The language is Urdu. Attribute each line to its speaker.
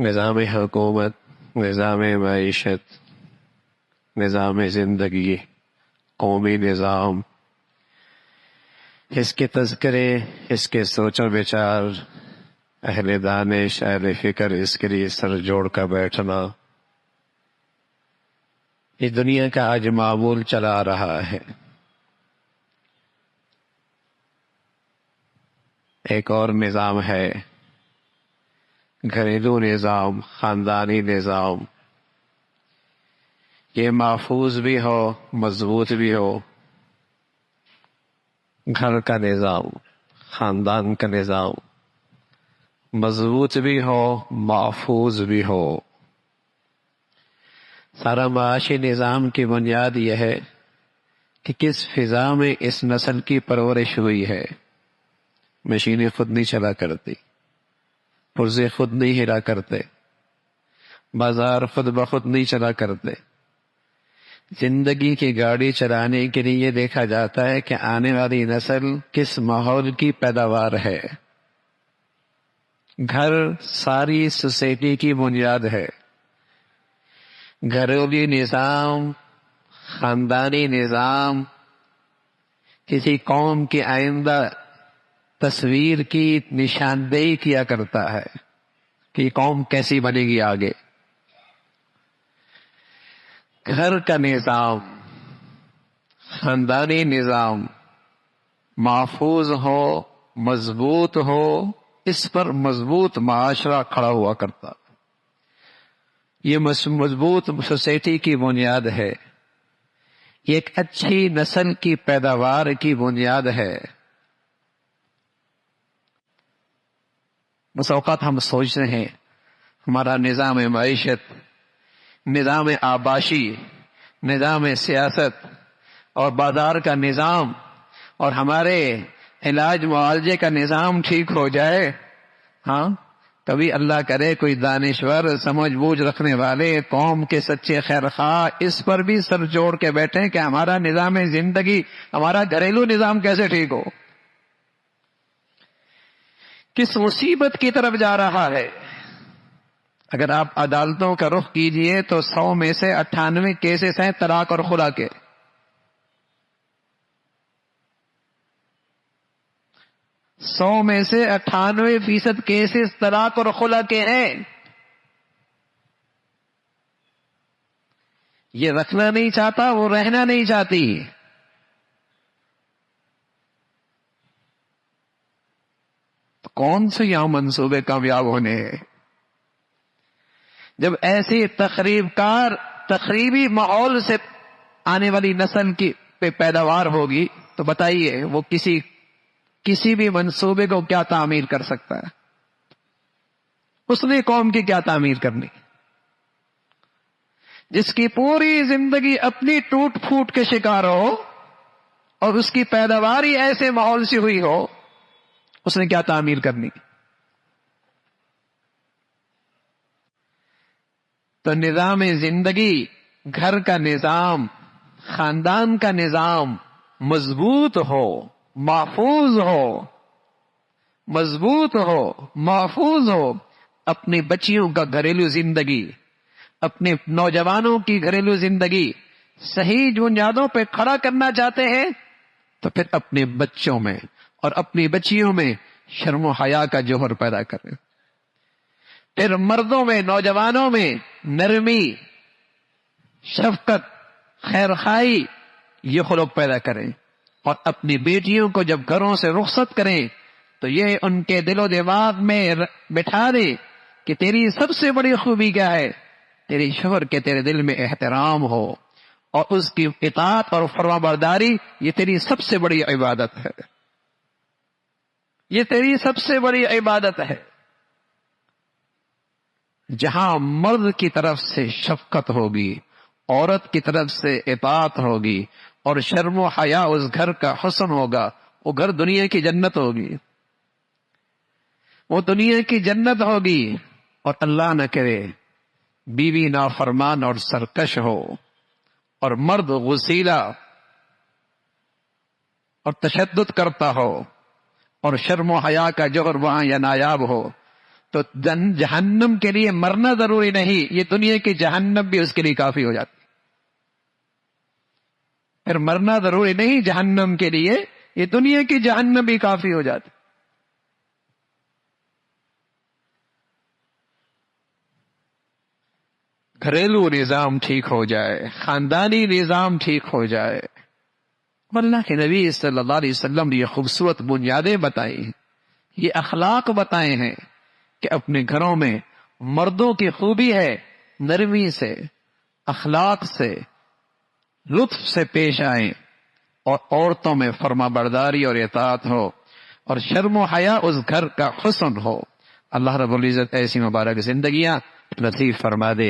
Speaker 1: نظام حکومت، نظام معیشت، نظام زندگی، قومی نظام، اس کے تذکرے، اس کے سوچ و بچار، اہل دانش، اہل فکر اس کے لیے سر جوڑ کر بیٹھنا، یہ دنیا کا آج معمول چلا آ رہا ہے۔ ایک اور نظام ہے، گھریلو نظام، خاندانی نظام۔ یہ محفوظ بھی ہو، مضبوط بھی ہو۔ گھر کا نظام، خاندان کا نظام مضبوط بھی ہو، محفوظ بھی ہو۔ سارا معاشی نظام کی بنیاد یہ ہے کہ کس فضا میں اس نسل کی پرورش ہوئی ہے۔ مشینیں خود نہیں چلا کرتی، پرزے خود نہیں ہلا کرتے، بازار خود بخود نہیں چلا کرتے۔ زندگی کی گاڑی چلانے کے لیے یہ دیکھا جاتا ہے کہ آنے والی نسل کس ماحول کی پیداوار ہے۔ گھر ساری سوسائٹی کی بنیاد ہے۔ گھریلو نظام، خاندانی نظام کسی قوم کی آئندہ تصویر کی نشاندہی کیا کرتا ہے کہ یہ قوم کیسی بنے گی آگے۔ گھر کا نظام، خاندانی نظام محفوظ ہو، مضبوط ہو، اس پر مضبوط معاشرہ کھڑا ہوا کرتا۔ یہ مضبوط سوسائٹی کی بنیاد ہے، یہ ایک اچھی نسل کی پیداوار کی بنیاد ہے۔ بس اوقات ہم سوچتے ہیں ہمارا نظام معیشت، نظام آباشی، نظام سیاست اور بازار کا نظام اور ہمارے علاج معالجے کا نظام ٹھیک ہو جائے، ہاں کبھی اللہ کرے کوئی دانشور، سمجھ بوجھ رکھنے والے، قوم کے سچے خیر خواہ اس پر بھی سر جوڑ کے بیٹھیں کہ ہمارا نظام زندگی، ہمارا گھریلو نظام کیسے ٹھیک ہو۔ کس مصیبت کی طرف جا رہا ہے۔ اگر آپ عدالتوں کا رخ کیجئے تو 100 میں سے 98 کیسز ہیں طلاق اور خلا کے۔ 100 میں سے 98% کیسز طلاق اور خلا کے ہیں۔ یہ رکھنا نہیں چاہتا، وہ رہنا نہیں چاہتی۔ تو کون سے یہاں منصوبے کامیاب ہونے ہیں؟ جب ایسی تخریبی ماحول سے آنے والی نسل کی پیداوار ہوگی تو بتائیے وہ کسی بھی منصوبے کو کیا تعمیر کر سکتا ہے؟ اس نے قوم کی کیا تعمیر کرنی؟ جس کی پوری زندگی اپنی ٹوٹ پھوٹ کے شکار ہو اور اس کی پیداوار ہی ایسے ماحول سے ہوئی ہو، اس نے کیا تعمیر کرنی؟ تو نظام زندگی، گھر کا نظام، خاندان کا نظام مضبوط ہو، محفوظ ہو، مضبوط ہو، محفوظ ہو۔ اپنی بچیوں کا گھریلو زندگی، اپنے نوجوانوں کی گھریلو زندگی صحیح بنیادوں پہ کھڑا کرنا چاہتے ہیں تو پھر اپنے بچوں میں اور اپنی بچیوں میں شرم و حیا کا جوہر پیدا کریں۔ پھر مردوں میں، نوجوانوں میں نرمی، شفقت، خیرخواہی یہ خلق پیدا کریں، اور اپنی بیٹیوں کو جب گھروں سے رخصت کریں تو یہ ان کے دل و دماغ میں بٹھا دیں کہ تیری سب سے بڑی خوبی کیا ہے؟ تیری شوہر کے تیرے دل میں احترام ہو اور اس کی اطاعت اور فرمانبرداری، یہ تیری سب سے بڑی عبادت ہے، یہ تیری سب سے بڑی عبادت ہے۔ جہاں مرد کی طرف سے شفقت ہوگی، عورت کی طرف سے اطاعت ہوگی اور شرم و حیا اس گھر کا حسن ہوگا، وہ گھر دنیا کی جنت ہوگی، وہ دنیا کی جنت ہوگی۔ اور اللہ نہ کرے بیوی نافرمان اور سرکش ہو اور مرد غسیلہ اور تشدد کرتا ہو اور شرم و حیا کا جوہر وہاں یا نایاب ہو، تو جہنم کے لیے مرنا ضروری نہیں، یہ دنیا کی جہنم بھی اس کے لیے کافی ہو جاتی. پھر مرنا ضروری نہیں جہنم کے لیے، یہ دنیا کی جہنم بھی کافی ہو جاتی. گھریلو نظام ٹھیک ہو جائے، خاندانی نظام ٹھیک ہو جائے. اللہ کے نبی صلی اللہ علیہ وسلم نے یہ خوبصورت بنیادیں بتائی ہیں، یہ اخلاق بتائے ہیں کہ اپنے گھروں میں مردوں کی خوبی ہے نرمی سے، اخلاق سے، لطف سے پیش آئیں، اور عورتوں میں فرما برداری اور اطاعت ہو، اور شرم و حیا اس گھر کا حسن ہو. اللہ رب العزت ایسی مبارک زندگیاں نصیب فرما دے.